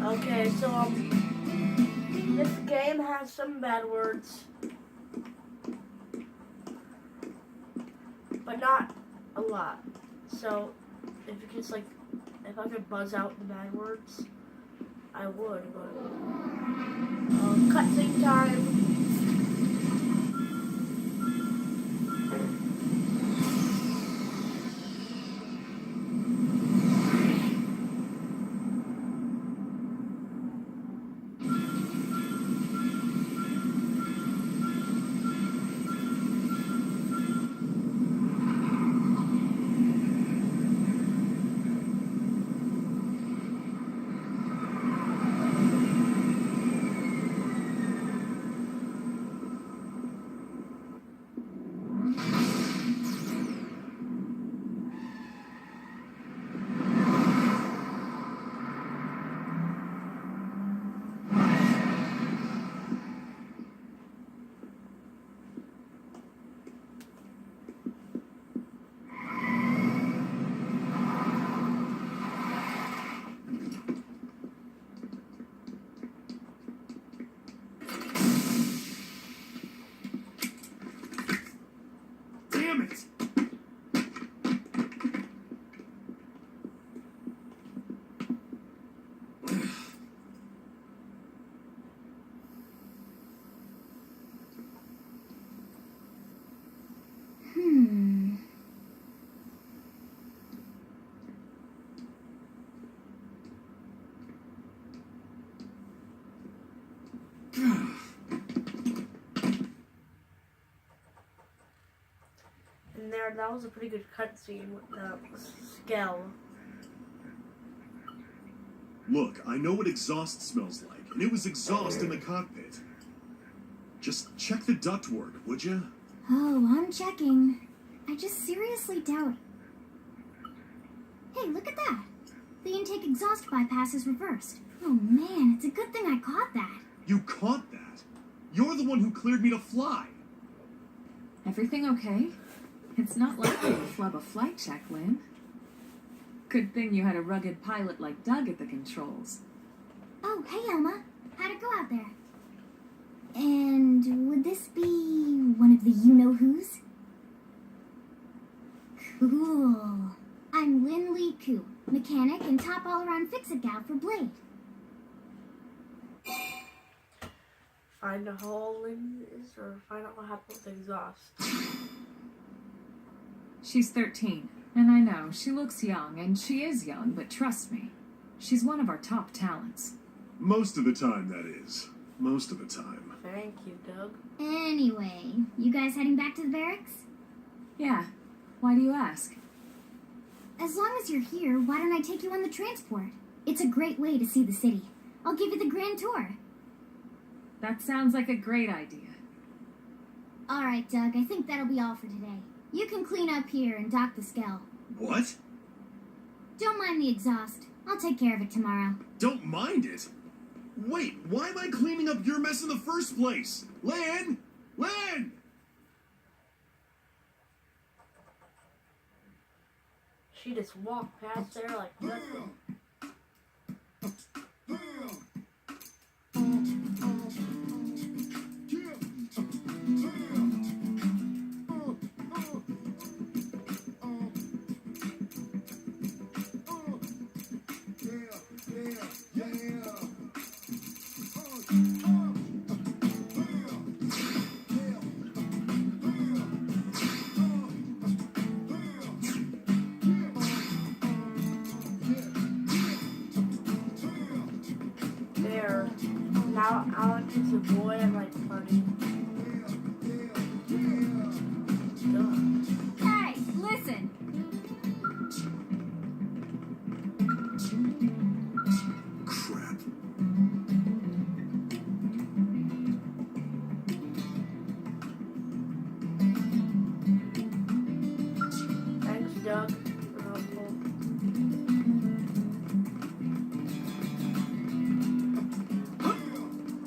Okay, so this game has some bad words, but not a lot. So if you just like, if I could buzz out the bad words, I would. But cutscene time. Damn it! And there, that was a pretty good cutscene with the Skell. Look, I know what exhaust smells like, and it was exhaust in the cockpit. Just check the ductwork, would you? Oh, I'm checking. I just seriously doubt. Hey, look at that. The intake exhaust bypass is reversed. Oh man, it's a good thing I caught that. You caught that? You're the one who cleared me to fly. Everything okay? It's not likely to flub a flight check, Lynn. Good thing you had a rugged pilot like Doug at the controls. Oh, hey Elma. How'd it go out there? And would this be one of the you-know-who's? Cool. I'm Lynn Lee Koo, mechanic and top all-around fix-it gal for Blade. Find a hole in this, or find out what happened with the exhaust. She's 13, and I know, she looks young, and she is young, but trust me, she's one of our top talents. Most of the time, that is. Most of the time. Thank you, Doug. Anyway, you guys heading back to the barracks? Yeah, why do you ask? As long as you're here, why don't I take you on the transport? It's a great way to see the city. I'll give you the grand tour. That sounds like a great idea. All right, Doug, I think that'll be all for today. You can clean up here and dock the Skell. What? Don't mind the exhaust. I'll take care of it tomorrow. Don't mind it? Wait, why am I cleaning up your mess in the first place? Lynn! Lynn! She just walked past there like nothing. There. Now Alex is a boy and like party. Hey, listen! Crap. Thanks, Doug. For helpful.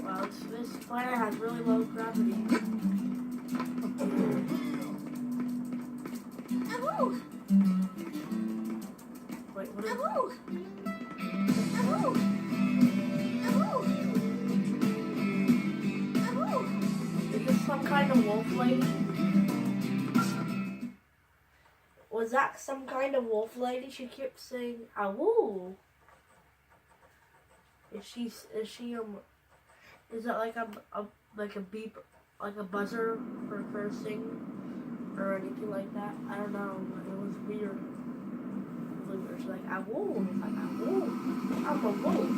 Well, this planet has really low gravity. Ow! Wait, what is Ow! Oh! Oh! Oh! Is this some kind of wolf lady? Was that some kind of wolf lady? She kept saying, "Awoo." Is that like a beep, like a buzzer for cursing or anything like that? I don't know. It was weird. It was like "Awoo." It's like "Awoo." I'm a wolf.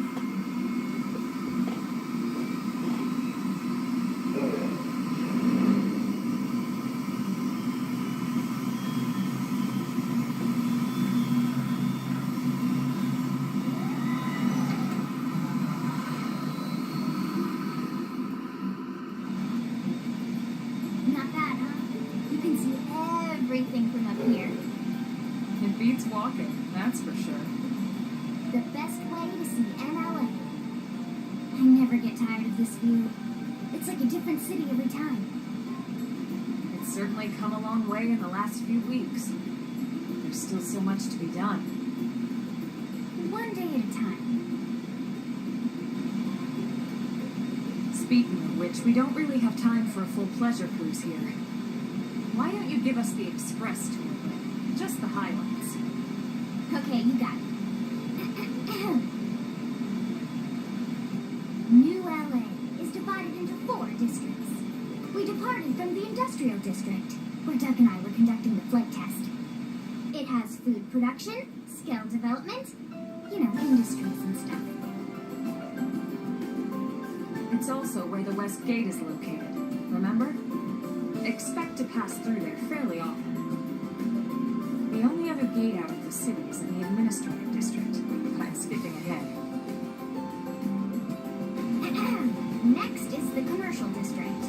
Not bad, huh? You can see everything from up here. It beats walking, that's for sure. The best way to see NLA. I never get tired of this view. It's like a different city every time. It's certainly come a long way in the last few weeks. There's still so much to be done. One day at a time. Speaking of which, we don't really have time for a full pleasure cruise here. Why don't you give us the express tour? Just the highlights. Okay, you got it. New LA is divided into 4 districts. We departed from the industrial district, where Doug and I were conducting the flight test. It has food production, skill development, industries and stuff. It's also where the West Gate is located, remember? Expect to pass through there fairly often. The only other gate out of the city is in the administrative district, but I'm skipping ahead. Next is the commercial district.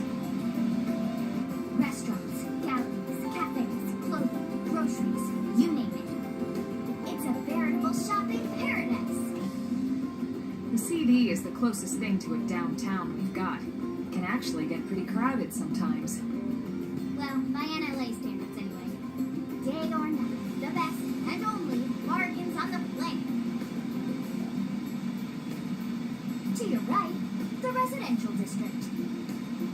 Restaurants, galleries, cafes, clothing, groceries, you name it. It's a veritable shopping paradise. The CD is the closest thing to a downtown we've got. It can actually get pretty crowded sometimes. Well, by NLA standards anyway. Day or night, the best and only bargains on the planet. To your right, the residential district.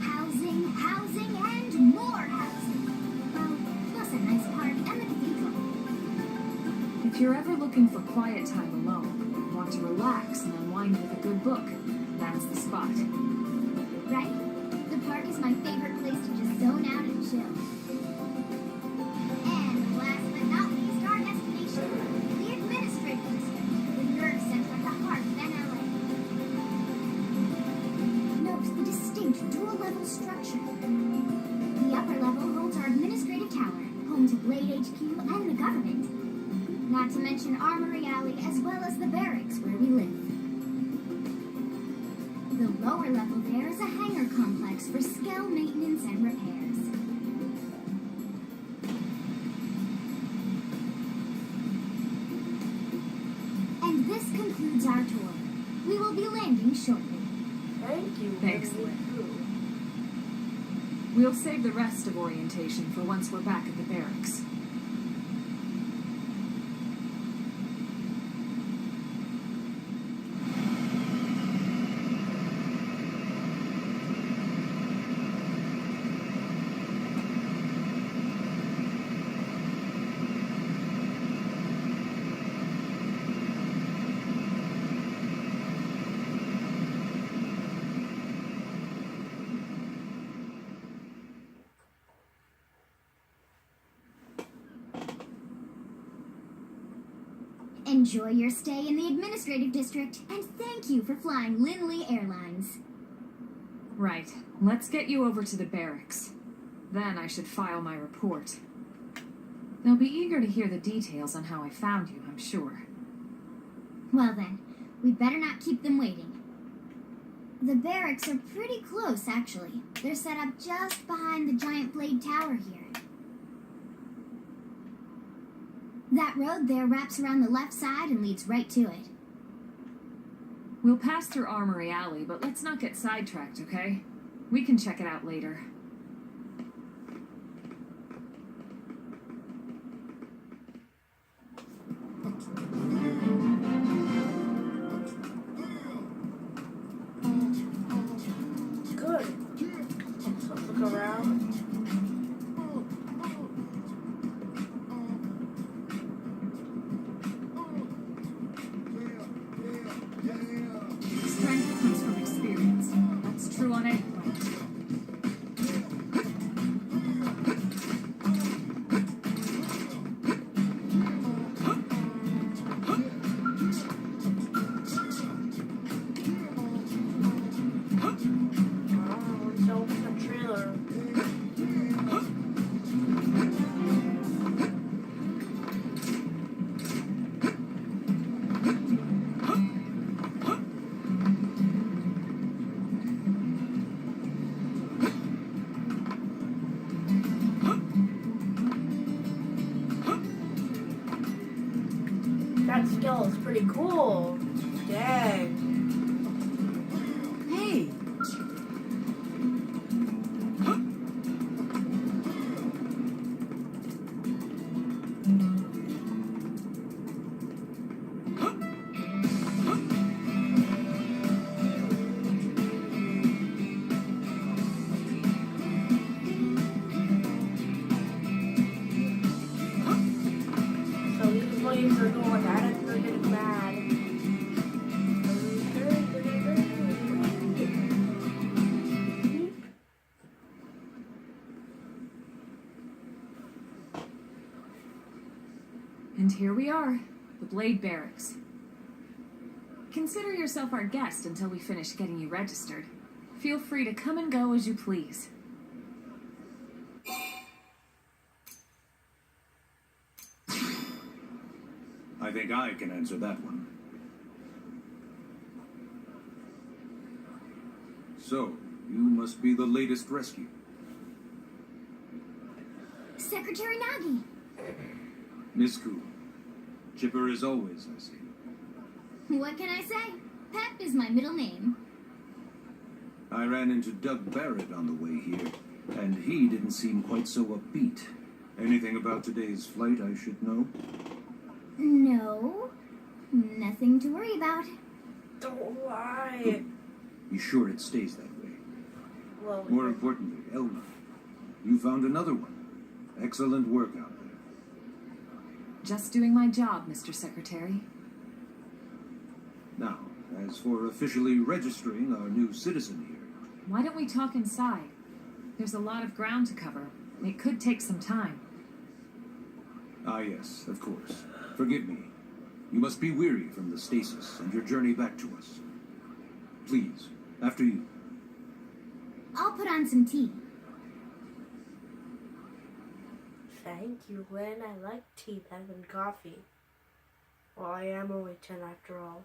Housing, housing, and more housing. Well, plus a nice park and the cathedral. If you're ever looking for quiet time alone, want to relax and unwind with a good book, that's the spot. Right? The park is my favorite place to just zone out and chill. And last but not least, our destination, the administrative district, the nerve center at the heart of NLA. Note the distinct dual-level structure. The upper level holds our administrative tower, home to Blade HQ and the government. Not to mention Armory Alley as well as the barracks where we live. The lower level there is a hangar complex for scale maintenance and repairs. And this concludes our tour. We will be landing shortly. Thank you. Thanks, Lily. We'll save the rest of orientation for once we're back at the barracks. Enjoy your stay in the administrative district, and thank you for flying Lindley Airlines. Right. Let's get you over to the barracks. Then I should file my report. They'll be eager to hear the details on how I found you, I'm sure. Well then, we'd better not keep them waiting. The barracks are pretty close, actually. They're set up just behind the giant blade tower here. That road there wraps around the left side and leads right to it. We'll pass through Armory Alley, but let's not get sidetracked, okay? We can check it out later. pretty cool. Dang. Hey! So these waves are going at it, they're getting mad. And here we are, the Blade Barracks. Consider yourself our guest until we finish getting you registered. Feel free to come and go as you please. I think I can answer that one. So, you must be the latest rescue. Secretary Nagi. Miss Cool. Chipper as always, I see. What can I say? Pep is my middle name. I ran into Doug Barrett on the way here, and he didn't seem quite so upbeat. Anything about today's flight I should know? No, nothing to worry about. Don't lie. Be sure it stays that way. Well, More importantly, Elma, you found another one. Excellent work out there. Just doing my job, Mr. Secretary. Now, as for officially registering our new citizen here, Why don't we talk inside? There's a lot of ground to cover. It could take some time. ah yes, of course. Forgive me. You must be weary from the stasis and your journey back to us. Please, after you. I'll put on some tea. thank you, Lynn. I like tea better than coffee. Well, I am only 10 after all.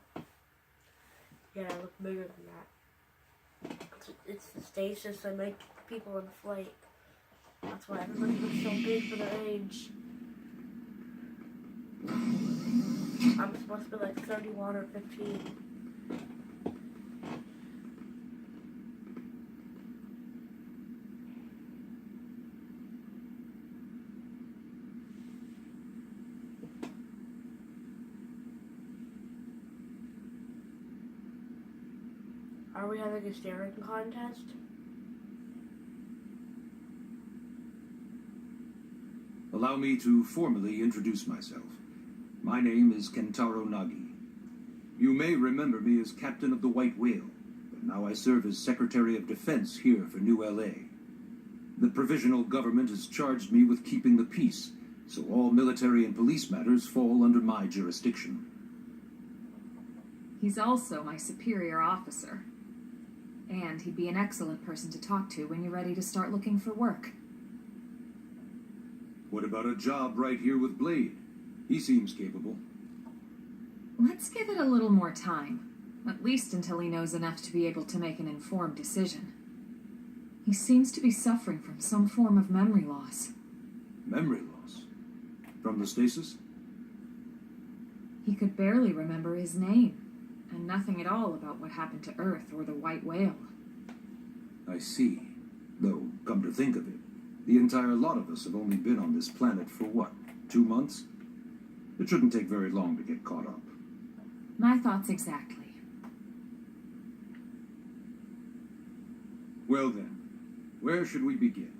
Yeah, I look bigger than that. It's the stasis that make people inflate. That's why everybody looks so big for their age. I'm supposed to be like 31 or 15. Are we having a staring contest? Allow me to formally introduce myself. My name is Kentaro Nagi. You may remember me as Captain of the White Whale, but now I serve as Secretary of Defense here for New LA. The provisional government has charged me with keeping the peace, so all military and police matters fall under my jurisdiction. He's also my superior officer. And he'd be an excellent person to talk to when you're ready to start looking for work. What about a job right here with Blade? He seems capable. Let's give it a little more time. At least until he knows enough to be able to make an informed decision. He seems to be suffering from some form of memory loss. Memory loss? From the stasis? He could barely remember his name, and nothing at all about what happened to Earth or the White Whale. I see. Though, come to think of it, the entire lot of us have only been on this planet for what, 2 months? It shouldn't take very long to get caught up. My thoughts exactly. Well then, where should we begin?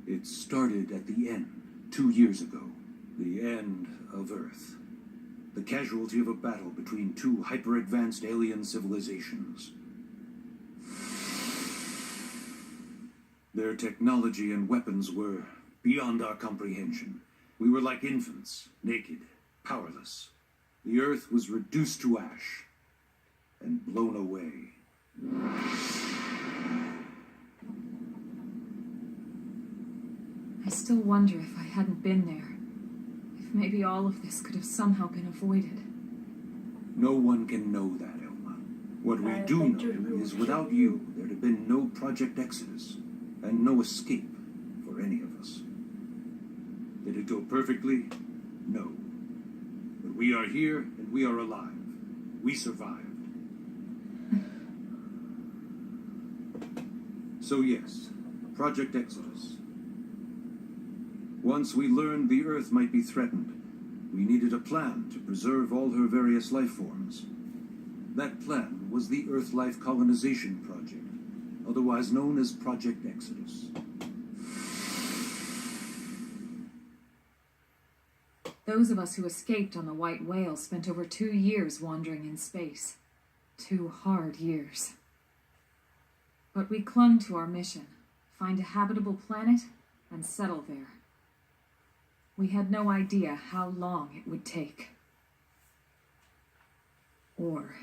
It started at the end, 2 years ago. The end of Earth. The casualty of a battle between two hyper-advanced alien civilizations. Their technology and weapons were beyond our comprehension. We were like infants, naked, powerless. The Earth was reduced to ash and blown away. I still wonder if I hadn't been there. If maybe all of this could have somehow been avoided. No one can know that, Elma. What we do know is without you, there'd have been no Project Exodus. and no escape for any of us. Did it go perfectly? No. But we are here and we are alive. We survived. So yes, Project Exodus. Once we learned the Earth might be threatened, we needed a plan to preserve all her various life forms. That plan was the Earth Life Colonization Project, otherwise known as Project Exodus. Those of us who escaped on the White Whale spent over 2 years wandering in space. 2 hard years. But we clung to our mission, find a habitable planet and settle there. We had no idea how long it would take. Or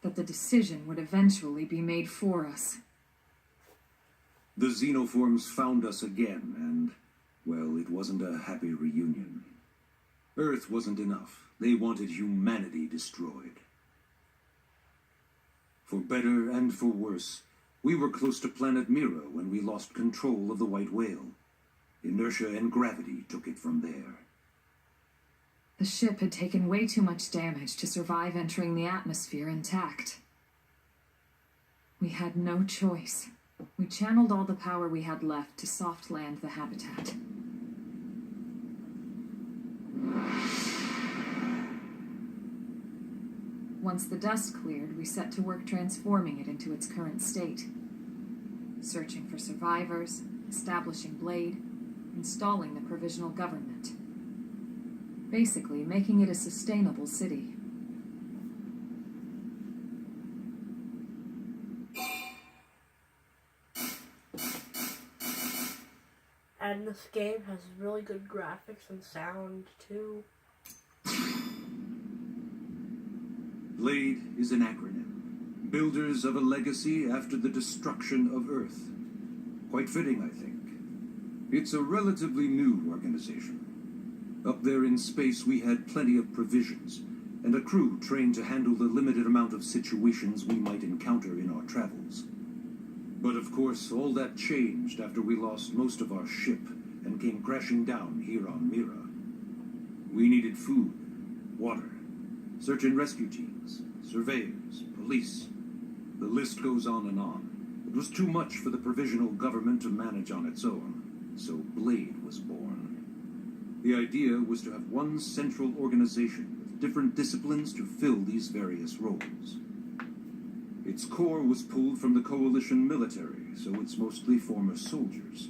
that the decision would eventually be made for us. The xenoforms found us again, and, well, it wasn't a happy reunion. Earth wasn't enough. They wanted humanity destroyed. For better and for worse, we were close to planet Mira when we lost control of the White Whale. Inertia and gravity took it from there. The ship had taken way too much damage to survive entering the atmosphere intact. We had no choice. We channeled all the power we had left to soft land the habitat. Once the dust cleared, we set to work transforming it into its current state. Searching for survivors, establishing Blade, installing the provisional government. Basically, making it a sustainable city. And this game has really good graphics and sound, too. Blade is an acronym. Builders of a legacy after the destruction of Earth. Quite fitting, I think. It's a relatively new organization. Up there in space, we had plenty of provisions, and a crew trained to handle the limited amount of situations we might encounter in our travels. But of course, all that changed after we lost most of our ship and came crashing down here on Mira. We needed food, water, search and rescue teams, surveyors, police. The list goes on and on. It was too much for the provisional government to manage on its own, so Blade was born. The idea was to have one central organization with different disciplines to fill these various roles. Its core was pulled from the Coalition military, so it's mostly former soldiers.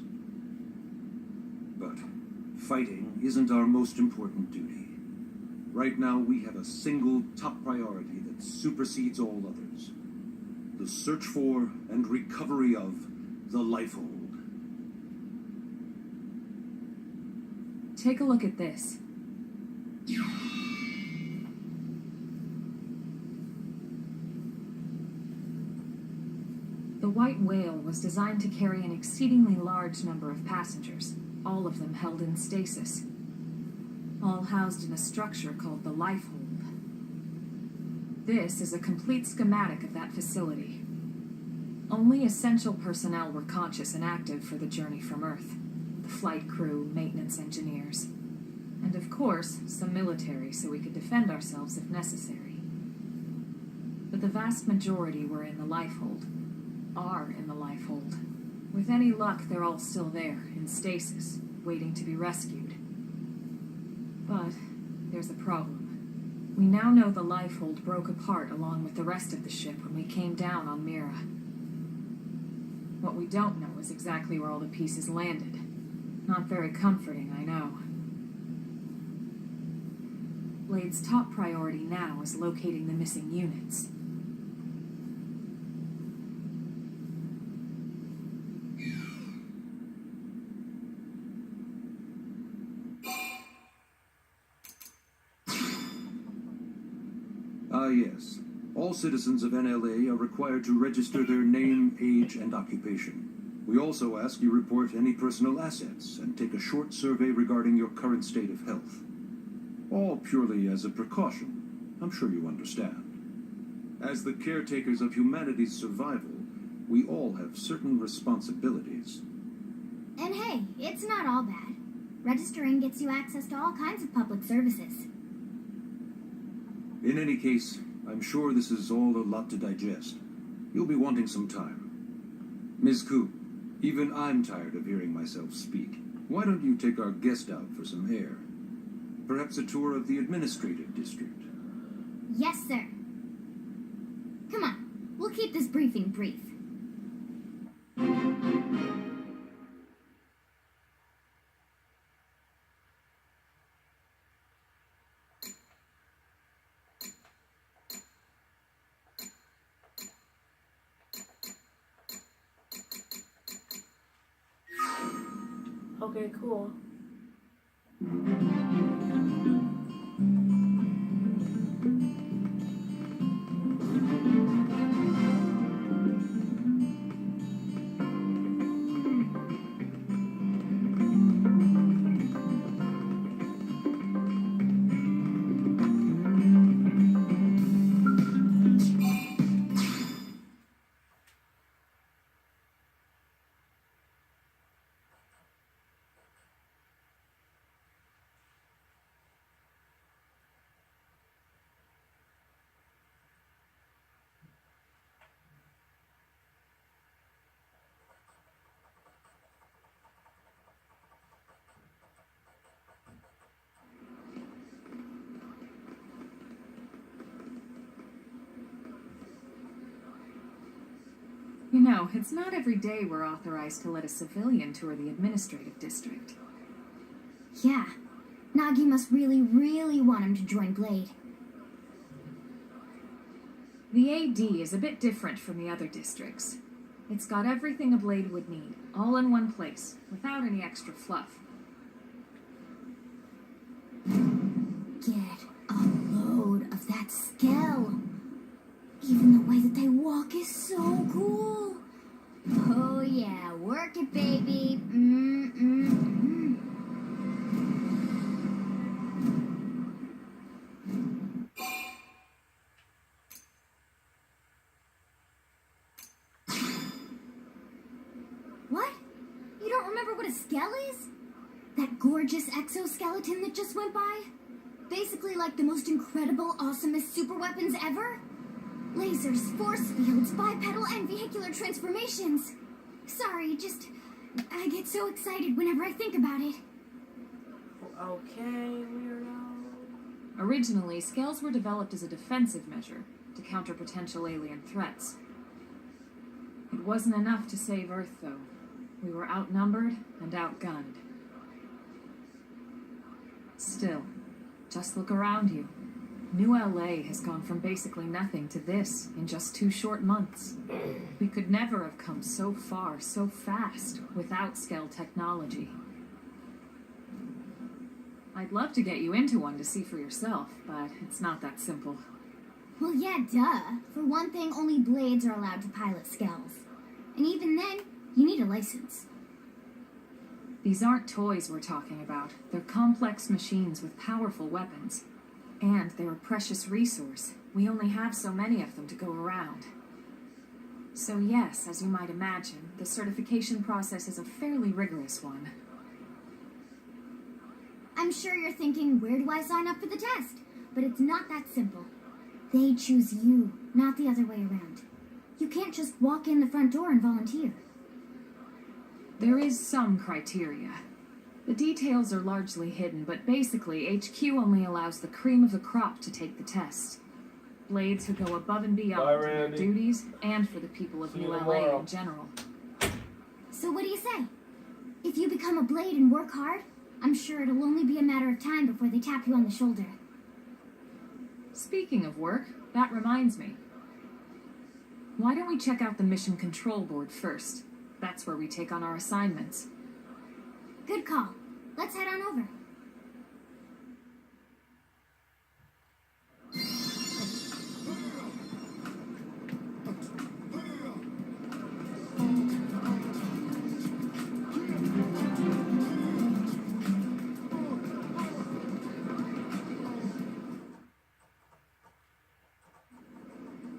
But fighting isn't our most important duty. Right now, we have a single top priority that supersedes all others. The search for and recovery of the Lifehold. Take a look at this. The White Whale was designed to carry an exceedingly large number of passengers, all of them held in stasis. All housed in a structure called the Lifehold. This is a complete schematic of that facility. Only essential personnel were conscious and active for the journey from Earth. The flight crew, maintenance engineers, and of course, some military so we could defend ourselves if necessary. But the vast majority were in the Lifehold. Are in the Lifehold. With any luck, they're all still there, in stasis, waiting to be rescued. But there's a problem. We now know the Lifehold broke apart along with the rest of the ship when we came down on Mira. What we don't know is exactly where all the pieces landed. Not very comforting, I know. Blade's top priority now is locating the missing units. Ah, yes. All citizens of NLA are required to register their name, age, and occupation. We also ask you report any personal assets and take a short survey regarding your current state of health. All purely as a precaution. I'm sure you understand. As the caretakers of humanity's survival, we all have certain responsibilities. Hey, it's not all bad. Registering gets you access to all kinds of public services. In any case, I'm sure this is all a lot to digest. You'll be wanting some time. Ms. Ku, even I'm tired of hearing myself speak. Why don't you take our guest out for some air? Perhaps a tour of the administrative district. Yes, sir. Come on, we'll keep this briefing brief. Okay, cool. You know, it's not every day we're authorized to let a civilian tour the administrative district. Yeah, Nagi must really, really want him to join Blade. The AD is a bit different from the other districts. It's got everything a Blade would need, all in one place, without any extra fluff. Get a load of that skill. Even the way that they walk is so cool. Oh yeah, work it, baby. What? You don't remember what a skell is? That gorgeous exoskeleton that just went by? Basically like the most incredible, awesomest super weapons ever? Lasers, force fields, bipedal and vehicular transformations. Sorry, I get so excited whenever I think about it. Okay, weirdo. Originally, scales were developed as a defensive measure to counter potential alien threats. It wasn't enough to save Earth, though. We were outnumbered and outgunned. Still, just look around you. New LA has gone from basically nothing to this in just 2 short months. We could never have come so far, so fast, without scale technology. I'd love to get you into one to see for yourself, but it's not that simple. Well, yeah, duh. For one thing, only Blades are allowed to pilot skells. And even then, you need a license. These aren't toys we're talking about. They're complex machines with powerful weapons. And they're a precious resource. We only have so many of them to go around. So yes, as you might imagine, the certification process is a fairly rigorous one. I'm sure you're thinking, where do I sign up for the test? But it's not that simple. They choose you, not the other way around. You can't just walk in the front door and volunteer. There is some criteria. The details are largely hidden, but basically, HQ only allows the cream of the crop to take the test. Blades who go above and beyond in their duties, and for the people of New LA in general. So what do you say? If you become a Blade and work hard, I'm sure it'll only be a matter of time before they tap you on the shoulder. Speaking of work, that reminds me. Why don't we check out the Mission Control Board first? That's where we take on our assignments. Good call. Let's head on over.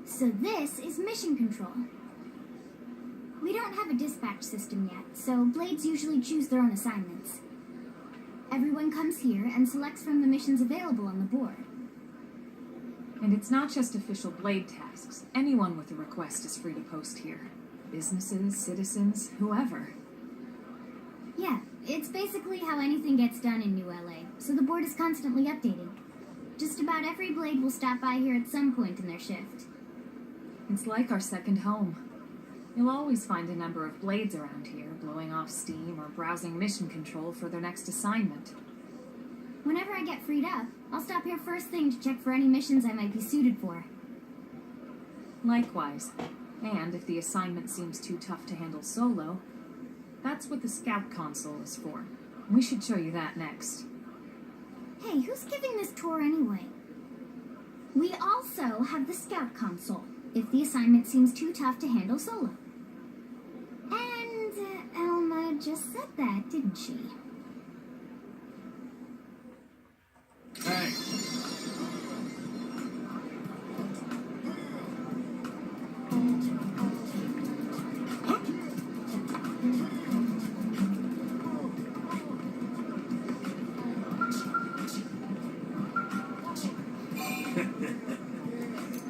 So this is Mission Control. We don't have a dispatch system yet, so Blades usually choose their own assignments. Everyone comes here and selects from the missions available on the board. And it's not just official Blade tasks. Anyone with a request is free to post here. Businesses, citizens, whoever. Yeah, it's basically how anything gets done in New LA, so the board is constantly updated. Just about every Blade will stop by here at some point in their shift. It's like our second home. You'll always find a number of Blades around here, blowing off steam or browsing mission control for their next assignment. Whenever I get freed up, I'll stop here first thing to check for any missions I might be suited for. Likewise. And if the assignment seems too tough to handle solo, that's what the Scout Console is for. We should show you that next. Hey, who's giving this tour anyway? We also have the Scout Console, if the assignment seems too tough to handle solo. And Elma just said that, didn't she? Hey,